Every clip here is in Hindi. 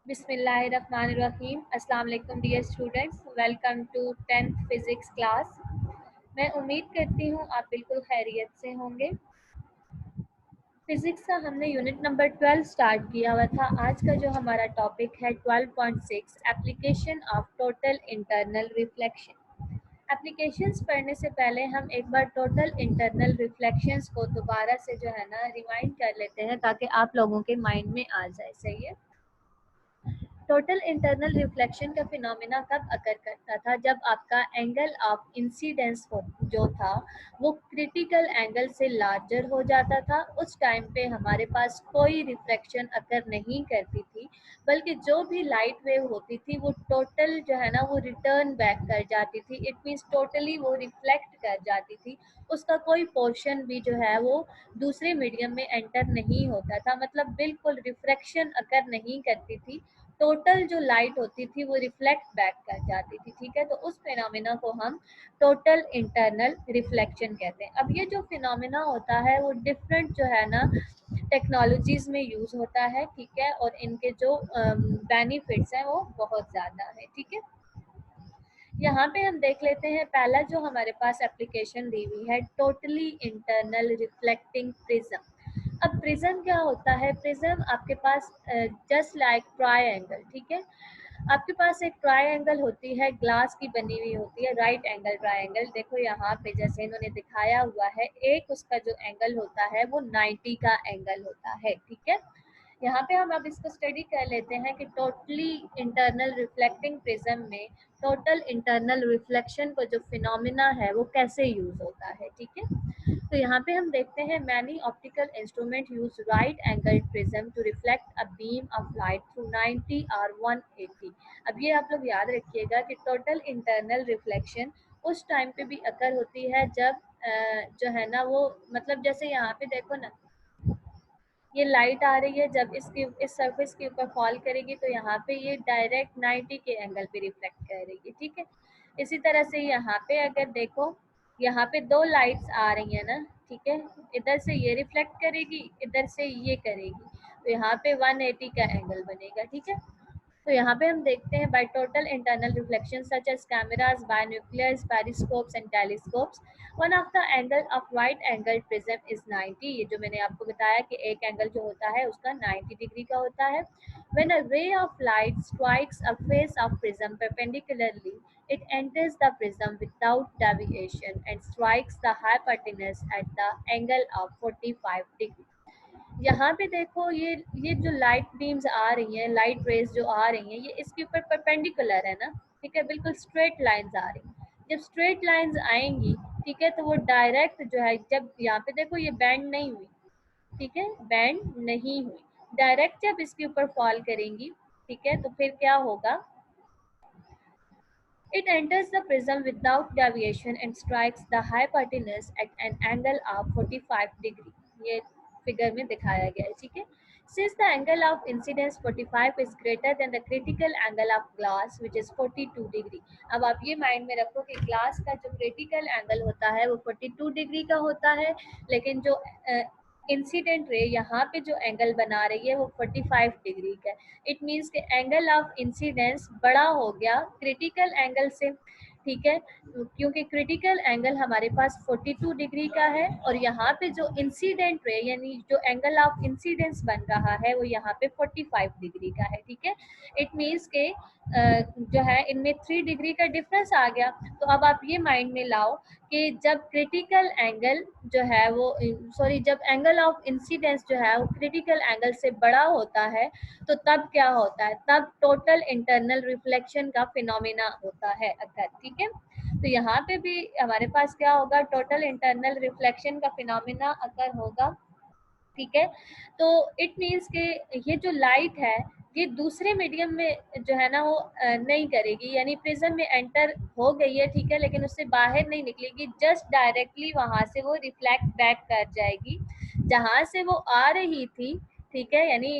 बिस्मिल्लाहिर्रहमानिर्रहीम। अस्सलाम वालेकुम dear students, welcome to 10th physics class. मैं उम्मीद करती हूँ आप बिल्कुल खैरियत से होंगे। फिजिक्स का हमने यूनिट नंबर 12 स्टार्ट किया हुआ था। आज का जो हमारा टॉपिक है 12.6 application of total internal reflection. Applications पढ़ने से पहले हम एक बार टोटल इंटरनल रिफ्लेक्शंस को दोबारा से जो है ना रिवाइंड कर लेते हैं ताकि आप लोगों के माइंड में आ जाए। सही है। टोटल इंटरनल रिफ्लेक्शन का फिनोमेना कब अकर करता था? जब आपका एंगल ऑफ इंसिडेंस जो था वो क्रिटिकल एंगल से लार्जर हो जाता था। उस टाइम पे हमारे पास कोई रिफ्लेक्शन अकर नहीं करती थी, बल्कि जो भी लाइट वेव होती थी वो टोटल जो है ना वो रिटर्न बैक कर जाती थी। इट मीन्स टोटली वो रिफ्लेक्ट कर जाती थी। उसका कोई पोर्शन भी जो है वो दूसरे मीडियम में एंटर नहीं होता था, मतलब बिल्कुल रिफ्लेक्शन अकर नहीं करती थी। टोटल जो लाइट होती थी वो रिफ्लेक्ट बैक कर जाती थी। ठीक है, तो उस फिनोमेना को हम टोटल इंटरनल रिफ्लेक्शन कहते हैं। अब ये जो फिनोमेना होता है वो डिफरेंट जो है ना टेक्नोलॉजीज में यूज होता है। ठीक है, और इनके जो बेनिफिट्स हैं वो बहुत ज़्यादा है। ठीक है, यहाँ पे हम देख लेते हैं पहला जो हमारे पास एप्लीकेशन दी हुई है, टोटली इंटरनल रिफ्लेक्टिंग प्रिज्म। अब प्रिज्म क्या होता है? प्रिज्म आपके पास जस्ट लाइक ट्रायंगल, ठीक है, आपके पास एक ट्रायंगल होती है, ग्लास की बनी हुई होती है, राइट एंगल ट्रायंगल। देखो यहाँ पे जैसे इन्होंने दिखाया हुआ है, एक उसका जो एंगल होता है वो 90 का एंगल होता है। ठीक है, यहाँ पे हम अब इसको स्टडी कर लेते हैं कि टोटली इंटरनल रिफ्लेक्टिंग प्रिज्म में टोटल इंटरनल रिफ्लेक्शन को जो फिनोमिना है वो कैसे यूज होता है। ठीक है, तो यहाँ पे हम देखते हैं many optical instrument use right angle prism to reflect a beam of light through 90 और 180। अब ये आप लोग याद रखिएगा कि टोटल इंटरनल रिफ्लेक्शन उस टाइम पे भी अकर होती है जब जो है ना वो, मतलब जैसे यहाँ पे देखो ना, ये लाइट आ रही है, जब इसकी इस सरफेस के ऊपर फॉल करेगी तो यहाँ पे ये डायरेक्ट 90 के एंगल पे रिफ्लेक्ट करेगी। ठीक है, इसी तरह से यहाँ पे अगर देखो, यहाँ पे दो लाइट्स आ रही है ना, ठीक है, इधर से ये रिफ्लेक्ट करेगी, इधर से ये करेगी, तो यहाँ पे 180 का एंगल बनेगा। ठीक है, तो यहाँ पे हम देखते हैं by total internal reflection such as cameras, binoculars, periscopes and telescopes, one of the angle of right angle prism is 90। ये जो मैंने आपको बताया कि एक एंगल जो होता है उसका 90 डिग्री का होता है। When a ray of light strikes a face of prism perpendicularly, it enters the prism without deviation and strikes the hypotenuse at the angle of 45 degree। यहाँ पे देखो, ये जो लाइट बीम्स आ रही हैं, लाइट रेज जो आ रही हैं, ये इसके ऊपर परपेंडिकुलर है ना। ठीक है, बिल्कुल स्ट्रेट लाइंस आ रही हैं। जब स्ट्रेट लाइंस आएंगी, ठीक है, तो वो डायरेक्ट जो है, जब यहाँ पे देखो ये बैंड नहीं हुई, ठीक है, बैंड नहीं हुई, डायरेक्ट जब इसके ऊपर फॉल करेंगी, ठीक है, तो फिर क्या होगा? It enters the prism without deviation and strikes the hypotenuse at an angle of 45 degree। ये फिगर में दिखाया गया है। ठीक है, since the angle of incidence 45 is greater than the critical angle of glass which is 42 degree। अब आप ये माइंड में रखो कि ग्लास का जो क्रिटिकल एंगल होता है वो 42 डिग्री का होता है, लेकिन जो इंसिडेंट रे यहाँ पे जो एंगल बना रही है वो 45 डिग्री का है। इट मीन्स के एंगल ऑफ इंसिडेंस बड़ा हो गया क्रिटिकल एंगल से। ठीक है, क्योंकि क्रिटिकल एंगल हमारे पास 42 डिग्री का है, और यहाँ पे जो इंसिडेंट रे यानी जो एंगल ऑफ इंसिडेंस बन रहा है वो यहाँ पे 45 डिग्री का है। ठीक है, इट मीन्स के जो है इनमें 3 डिग्री का डिफरेंस आ गया। तो अब आप ये माइंड में लाओ कि जब क्रिटिकल एंगल जो है वो, सॉरी, जब एंगल ऑफ इंसिडेंस जो है वो क्रिटिकल एंगल से बड़ा होता है तो तब क्या होता है? तब टोटल इंटरनल रिफ्लेक्शन का फिनोमेना होता है अगर। ठीक है, तो यहाँ पे भी हमारे पास क्या होगा? टोटल इंटरनल रिफ्लेक्शन का फिनोमेना अगर होगा। ठीक है, तो इट मीन्स के ये जो लाइट है ये दूसरे मीडियम में जो है ना वो नहीं करेगी, यानी प्रिज्म में एंटर हो गई है, ठीक है, लेकिन उससे बाहर नहीं निकलेगी, जस्ट डायरेक्टली वहां से वो रिफ्लेक्ट बैक कर जाएगी जहां से वो आ रही थी। ठीक है, यानी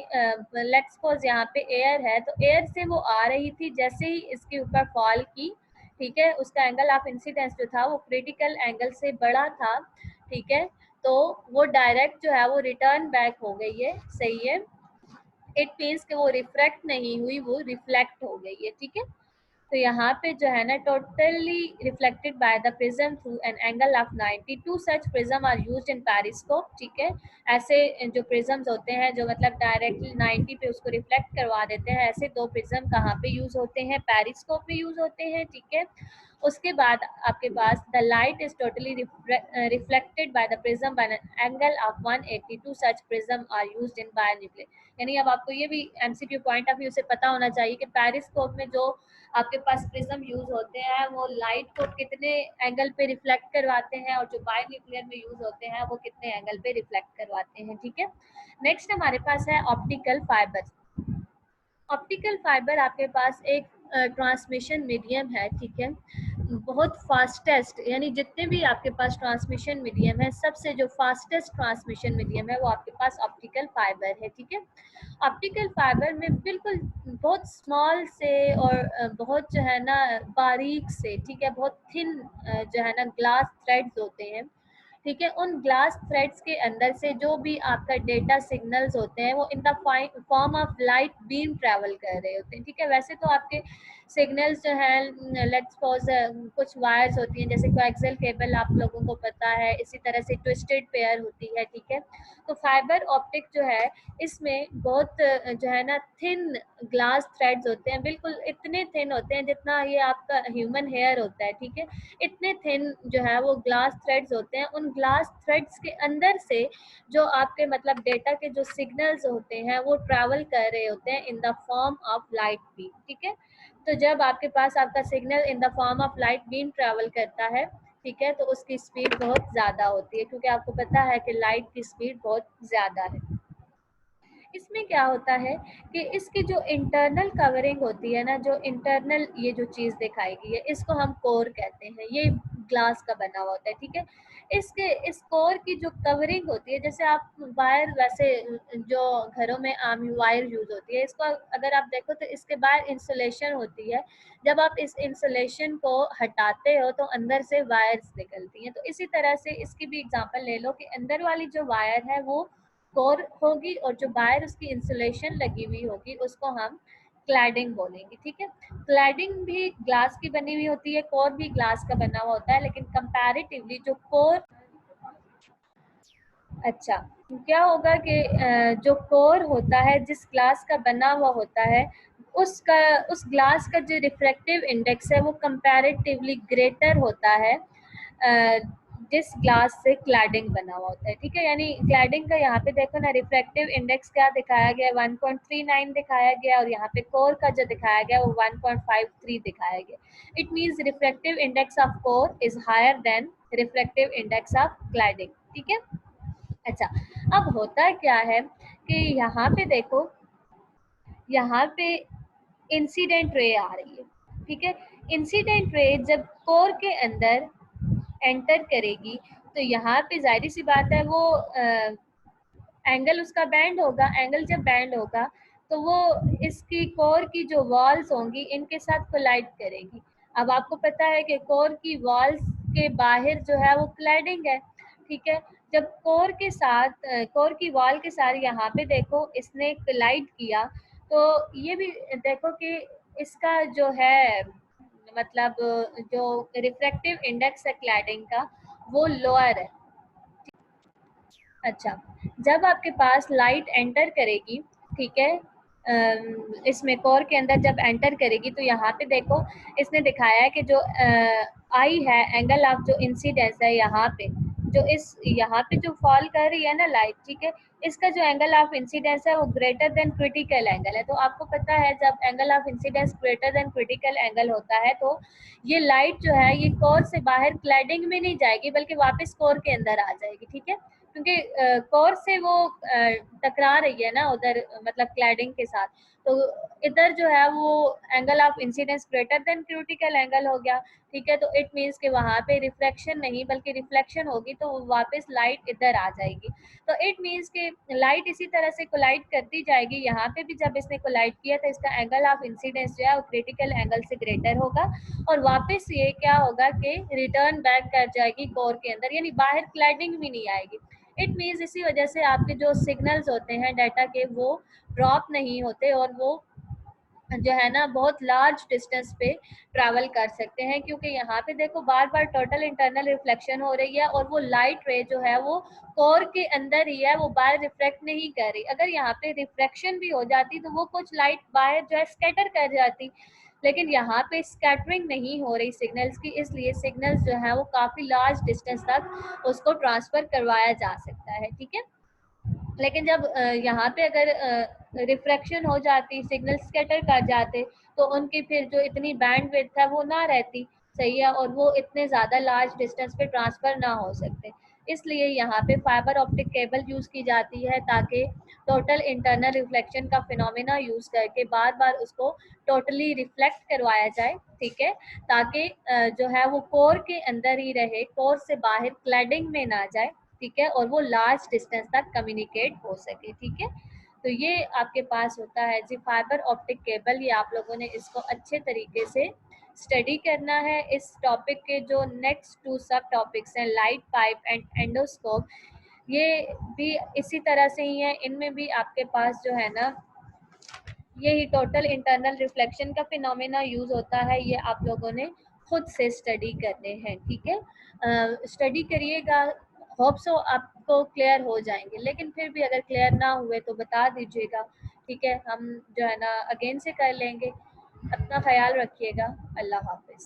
लेट्स सपोज यहाँ पे एयर है, तो एयर से वो आ रही थी, जैसे ही इसके ऊपर फॉल की, ठीक है, उसका एंगल ऑफ इंसिडेंस जो था वो क्रिटिकल एंगल से बड़ा था। ठीक है, तो वो डायरेक्ट जो है वो रिटर्न बैक हो गई है। सही है, इट मीन्स कि वो रिफ्रैक्ट नहीं हुई, वो रिफ्लेक्ट हो गई है, ठीक है। तो यहाँ पे जो है ना, totally reflected by the prism through an angle of 90, to such prism are used in periscope, ठीक है। ऐसे जो प्रिज्म्स होते हैं जो मतलब डायरेक्टली 90 पे उसको रिफ्लेक्ट करवा देते हैं, ऐसे दो प्रिज्म कहाँ पे यूज होते हैं, पेरिस्कोप में यूज होते हैं, ठीक है। उसके बाद आपके पास the light is totally reflected by the prism by an angle of 180, to such prism are used in binoculars. यानी अब आपको ये भी एमसीक्यू पॉइंट ऑफ व्यू से पता होना चाहिए कि पेरिस्कोप में जो आपके पास प्रिज्म यूज होते हैं वो लाइट को कितने एंगल पे रिफ्लेक्ट करवाते हैं, और जो बायोन्यूक्लियर में यूज होते हैं वो कितने एंगल पे रिफ्लेक्ट करवाते हैं, ठीक है। नेक्स्ट हमारे पास है ऑप्टिकल फाइबर। ऑप्टिकल फाइबर आपके पास एक ट्रांसमिशन मीडियम है, ठीक है। बहुत फास्टेस्ट, यानी जितने भी आपके पास ट्रांसमिशन मीडियम है, सबसे जो फास्टेस्ट ट्रांसमिशन मीडियम है वो आपके पास ऑप्टिकल फाइबर है, ठीक है। ऑप्टिकल फाइबर में बिल्कुल बहुत स्मॉल से और बहुत जो है ना बारीक से, ठीक है, बहुत थिन जो है ना ग्लास थ्रेड्स होते हैं, ठीक है। उन ग्लास थ्रेड्स के अंदर से जो भी आपका डेटा सिग्नल्स होते हैं वो in the form of light beam travel कर रहे होते हैं, ठीक है। वैसे तो आपके सिग्नल्स जो है, लेट्स सपोज कुछ वायर्स होती हैं, जैसे कोएक्सियल केबल आप लोगों को पता है, इसी तरह से ट्विस्टेड पेयर होती है, ठीक है। तो फाइबर ऑप्टिक जो है इसमें बहुत जो है ना थिन ग्लास थ्रेड्स होते हैं, बिल्कुल इतने थिन होते हैं जितना ये आपका ह्यूमन हेयर होता है, ठीक है। इतने थिन जो है वो ग्लास थ्रेड्स होते हैं। उन ग्लास थ्रेड्स के अंदर से जो आपके मतलब डेटा के जो सिग्नल्स होते हैं वो ट्रैवल कर रहे होते हैं in the form of light beam, ठीक है। तो जब आपके पास आपका signal in the form of light beam travel करता है, ठीक है, तो उसकी स्पीड बहुत ज़्यादा होती है, क्योंकि आपको पता है कि लाइट की स्पीड बहुत ज़्यादा है। इसमें क्या होता है कि इसकी जो इंटरनल कवरिंग होती है ना, जो इंटरनल ये जो चीज़ दिखाई गई है, इसको हम कोर कहते हैं। ये ग्लास का बना हुआ होता है, ठीक है। इसके इस कोर की जो कवरिंग होती है, जैसे आप वायर, वैसे जो घरों में आम वायर यूज होती है, इसको अगर आप देखो तो इसके बाहर इंसुलेशन होती है। जब आप इस इंसुलेशन को हटाते हो तो अंदर से वायर्स निकलती हैं। तो इसी तरह से इसकी भी एग्जांपल ले लो कि अंदर वाली जो वायर है वो कोर होगी, और जो बाहर उसकी इंसुलेशन लगी हुई होगी उसको हम क्लैडिंग बोलेंगे, ठीक है। क्लैडिंग भी ग्लास की बनी हुई होती है, कोर भी ग्लास का बना हुआ होता है, लेकिन कंपैरेटिवली जो कोर, अच्छा, क्या होगा कि जो कोर होता है, जिस ग्लास का बना हुआ होता है, उसका उस ग्लास का जो रिफ्रैक्टिव इंडेक्स है वो कंपैरेटिवली ग्रेटर होता है जिस ग्लास से क्लैडिंग बना हुआ होता है, ठीक है। यानी क्लैडिंग का यहाँ पे देखो ना, रिफ्रैक्टिव इंडेक्स क्या दिखाया गया है, 1.39 दिखाया गया, और यहाँ पे कोर का जो दिखाया गया वो 1.53 दिखाया गया। It means refractive index of core is higher than refractive index of cladding, ठीक है। अच्छा, अब होता क्या है कि यहाँ पे देखो, यहाँ पे इंसिडेंट रे आ रही है, ठीक है। इंसिडेंट रे जब कोर के अंदर एंटर करेगी तो यहाँ पे जाहिर सी बात है वो एंगल उसका बैंड होगा। एंगल जब बैंड होगा तो वो इसकी कोर की जो वॉल्स होंगी इनके साथ कोलाइड करेगी। अब आपको पता है कि कोर की वॉल्स के बाहर जो है वो क्लैडिंग है, ठीक है। जब कोर के साथ कोर की वॉल के साथ यहाँ पे देखो इसने कोलाइड किया, तो ये भी देखो कि इसका जो है मतलब जो रिफ्रैक्टिव इंडेक्स है क्लैडिंग का वो लोअर है। अच्छा, जब आपके पास लाइट एंटर करेगी, ठीक है, इसमें कोर के अंदर जब एंटर करेगी तो यहाँ पे देखो इसने दिखाया है कि जो आई है, एंगल ऑफ जो इंसिडेंस है यहाँ पे, जो इस यहाँ पे जो फॉल कर रही है ना लाइट, ठीक है, इसका जो एंगल ऑफ इंसिडेंस है वो ग्रेटर देन क्रिटिकल एंगल है। तो आपको पता है जब angle of incidence greater than critical angle होता है तो ये लाइट जो है ये कोर से बाहर क्लैडिंग में नहीं जाएगी, बल्कि वापस कोर के अंदर आ जाएगी, ठीक है। क्योंकि कोर से वो टकरा रही है ना उधर, मतलब क्लैडिंग के साथ, तो इधर जो है वो angle of incidence greater than critical angle हो गया, ठीक है। तो इट मीन्स कि वहाँ पे रिफ्लेक्शन नहीं बल्कि रिफ्लेक्शन होगी, तो वापस लाइट इधर आ जाएगी। तो इट मीन्स कि लाइट इसी तरह से कोलाइड करती जाएगी। यहाँ पे भी जब इसने कोलाइड किया तो इसका एंगल ऑफ इंसिडेंस जो है वो क्रिटिकल एंगल से ग्रेटर होगा, और वापस ये क्या होगा कि रिटर्न बैक कर जाएगी कोर के अंदर, यानी बाहर क्लैडिंग भी नहीं आएगी। इट मीन्स इसी वजह से आपके जो सिग्नल्स होते हैं डाटा के वो ड्रॉप नहीं होते और वो जो है ना बहुत लार्ज डिस्टेंस पे ट्रैवल कर सकते हैं, क्योंकि यहाँ पे देखो बार बार टोटल इंटरनल रिफ्लेक्शन हो रही है और वो लाइट रे जो है वो कोर के अंदर ही है, वो बाहर रिफ्लेक्ट नहीं कर रही। अगर यहाँ पे रिफ्लेक्शन भी हो जाती तो वो कुछ लाइट बाहर जो है स्कैटर कर जाती, लेकिन यहाँ पे स्कैटरिंग नहीं हो रही सिग्नल्स की, इसलिए सिग्नल्स जो है वो काफी लार्ज डिस्टेंस तक उसको ट्रांसफर करवाया जा सकता है। ठीक है, लेकिन जब यहाँ पे अगर रिफ्रैक्शन हो जाती, सिग्नल स्कैटर कर जाते, तो उनकी फिर जो इतनी बैंड विड्थ है वो ना रहती, सही है, और वो इतने ज़्यादा लार्ज डिस्टेंस पे ट्रांसफ़र ना हो सकते। इसलिए यहाँ पे फाइबर ऑप्टिक केबल यूज़ की जाती है, ताकि टोटल इंटरनल रिफ्लेक्शन का फिनोमेना यूज़ करके बार बार उसको टोटली रिफ्लेक्ट करवाया जाए। ठीक है, ताकि जो है वो कोर के अंदर ही रहे, कोर से बाहर क्लैडिंग में ना जाए। ठीक है, और वो लार्ज डिस्टेंस तक कम्युनिकेट हो सके। ठीक है, तो ये आपके पास होता है जी फाइबर ऑप्टिक केबल। ये आप लोगों ने इसको अच्छे तरीके से स्टडी करना है। इस टॉपिक के जो नेक्स्ट 2 सब टॉपिक्स हैं, लाइट पाइप एंड एंडोस्कोप, ये भी इसी तरह से ही है। इनमें भी आपके पास जो है ना यही टोटल इंटरनल रिफ्लेक्शन का फिनोमेना यूज होता है। ये आप लोगों ने खुद से स्टडी करने हैं। ठीक है, स्टडी करिएगा, होप सो आपको क्लियर हो जाएंगे, लेकिन फिर भी अगर क्लियर ना हुए तो बता दीजिएगा। ठीक है, हम जो है ना अगेन से कर लेंगे। अपना ख्याल रखिएगा। अल्लाह हाफिज।